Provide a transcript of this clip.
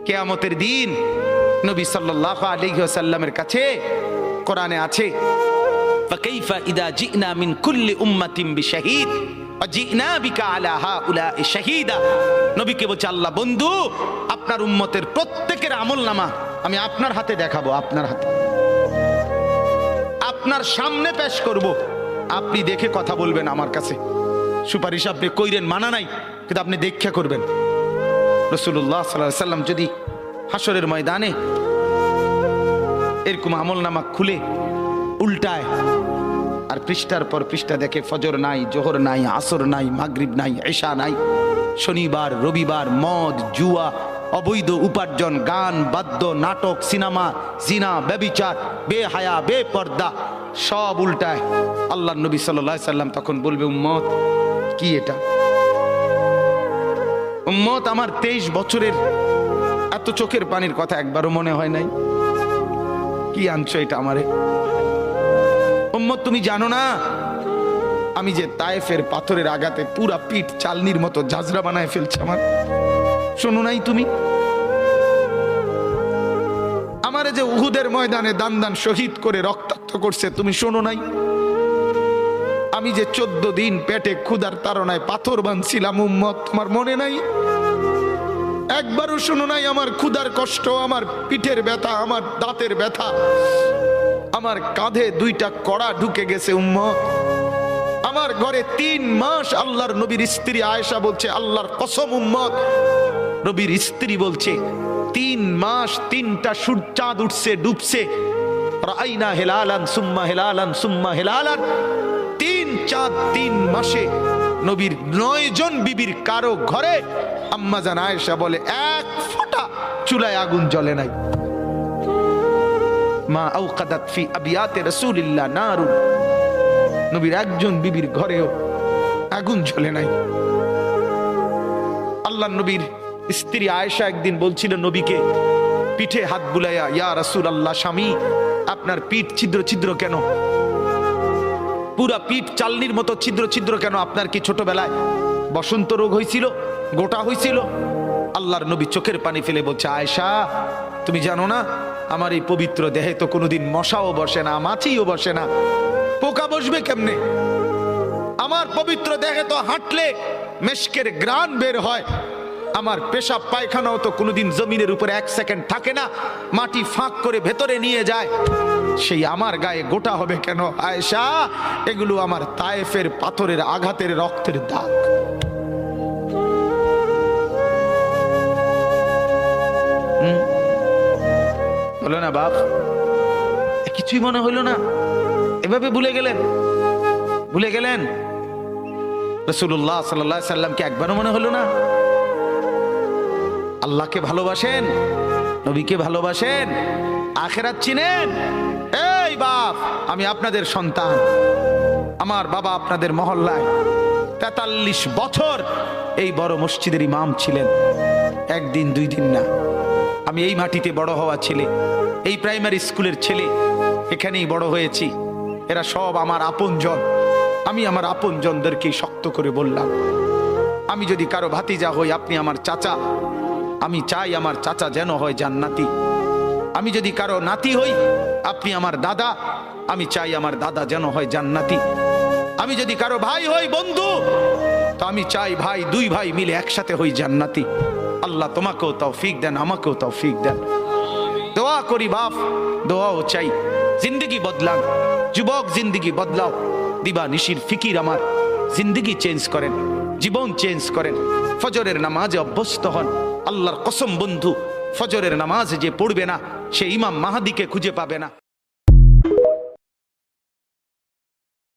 কিয়ামতের দিন নবী সাল্লাল্লাহু আলাইহি ওয়াসাল্লামের কাছে কোরআনে আছে, ফাকাইফা ইদা জিনা মিন কুল্লি উম্মাতিন বিশাহিদ ওয়া জিনা বিকা আলা হাউলাই শাহিদা। নবীকে বলছে আল্লাহ, বন্ধু আপনার উম্মতের প্রত্যেকের আমলনামা আমি আপনার হাতে দেখাবো, আপনার হাতে, আপনার সামনে পেশ করব, আপনি দেখে কথা বলবেন আমার কাছে। সুপারিশ আপনি কইরেন, মানা নাই, কিন্তু আপনি দেখে করবেন। রাসূলুল্লাহ সাল্লাল্লাহু আলাইহি ওয়াসাল্লাম যদি হাসরের ময়দানে এরকম আমলনামা খুলে উল্টায় আর পৃষ্ঠার পর পৃষ্ঠা দেখে ফজর নাই, জোহর নাই, আসর নাই, মাগরিব নাই, ইশা নাই, শনিবার রবিবার, মদ জুয়া, অবৈধ উপার্জন, গান বাদ্য, নাটক, সিনেমা, জিনা, ব্যভিচার, বেহায়া, বেপর্দা সব উল্টায়। আল্লাহর নবী সাল্লাল্লাহু আলাইহি সাল্লাম তখন বলবে, উম্মত কি এটা? উম্মত আমার 23 বছরের এত চোখের পানির কথা একবারও মনে হয় নাই, কি আনছো এটা আমারে? উম্মত তুমি জানো না আমি যে তায়েফের পাথরের আঘাতে পুরা পিঠ চালনির মতো জাজরা বানায় ফেলছে আমার? শোনো নাই তুমি? আমারে যে উহুদের ময়দানে দান দান শহীদ করে রক্তাক্ত করছে, তুমি শোনো নাই? আমি যে 14 দিন পেটে ক্ষুধার তাড়নায় পাথর বাঁধছিলাম, উম্মত তোমার মনে নাই? একবারও শোনো নাই আমার ক্ষুধার কষ্ট, আমার পিঠের ব্যথা, আমার দাঁতের ব্যথা, আমার কাঁধে 2টা কড়া ঢুকে গেছে উম্মত। আমার ঘরে 3 মাস আল্লাহর নবীর স্ত্রী আয়েশা বলছে, আল্লাহর কসম উম্মত, নবীর স্ত্রী বলছে 3 মাস 3টা চাঁদ উঠছে ডুবছে, রাআইনা হিলালান সুম্মা হিলালান সুম্মা হিলালান, 3 চাঁদ 3 মাসে নবীর 9 জন বিবির কারো ঘরে আম্মা জান আয়েশা বলে 1 ফোঁটা চুলায় আগুন জ্বলে নাই। মা আওকাদাত ফি আবিয়াতে রাসূলিল্লাহ নারুন, নবীর একজন বিবির ঘরেও আগুন জ্বলে নাই। আল্লাহর নবীর স্ত্রী আয়েশা একদিন বলছিল নবীকে, পিঠে হাত বুলাইয়া, ইয়া রাসূলুল্লাহ, স্বামী আপনার পিঠ ছিদ্র ছিদ্র কেন? পুরা পিঠ চালনির মতো ছিদ্র ছিদ্র কেন? আপনার কি ছোটবেলায় বসন্ত রোগ হয়েছিল, গোটা হয়েছিল? আল্লাহর নবী চোখের পানি ফেলে বলছে, আয়েশা তুমি জানো না আমার এই পবিত্র দেহে তো কোনোদিন মশাও বসে না, মাছিও বসে না, পোকা বসবে কেমনে? আমার পবিত্র দেহে তো হাঁটলে মেশকের গ্রান বের হয়, আমার পেশাব পায়খানাও তো কোনোদিন জমিনের উপরে 1 সেকেন্ড থাকে না, মাটি ফাঁক করে ভেতরে নিয়ে যায়, সেই আমার গায়ে গোটা হবে কেন? আয়েশা এগুলো আমার তায়েফের পাথরের আঘাতের রক্তের দাগ। বলো না বাপ, কিছুই মনে হইল না? এভাবে ভুলে গেলেন, ভুলে গেলেন? রাসূলুল্লাহ সাল্লাল্লাহু আলাইহি সাল্লামকে একবারও মনে হলো না? আল্লাহকে ভালোবাসেন, নবীকে ভালোবাসেন, আখিরাত চিনেন? এই বাপ, আমি আপনাদের সন্তান, আমার বাবা আপনাদের মহল্লায় 43 বছর এই বড় মসজিদের ইমাম ছিলেন, 1 দিন 2 দিন না। আমি এই মাটিতে বড় হওয়া ছেলে, এই প্রাইমারি স্কুলের ছেলে, এখানেই বড় হয়েছি। এরা সব আমার আপনজন। আমি আমার আপনজনদেরকে শক্ত করে বললাম, আমি যদি কারো ভাতিজা হই, আপনি আমার চাচা, আমি চাই আমার চাচা যেন হয় জান্নাতি। আমি যদি কারো নাতি হই, আপনি আমার দাদা, আমি চাই আমার দাদা যেন হয় জান্নাতি। আমি যদি কারো ভাই হই, বন্ধু, তো আমি চাই ভাই 2 ভাই মিলে একসাথে হই জান্নাতি। আল্লাহ তোমাকেও তৌফিক দেন, আমাকেও তৌফিক দেন। দোয়া করি বাপ, দোয়াও চাই। জিন্দগি বদলান যুবক, জিন্দগি বদলাও। দিবা নিশির ফিকির আমার, জিন্দগি চেঞ্জ করেন, জীবন চেঞ্জ করেন। ফজরের নামাজে অভ্যস্ত হন। আল্লাহর কসম বন্ধু, ফজরের নামাজ যে পড়বে না, সে ইমাম মাহাদিকে খুঁজে পাবে না।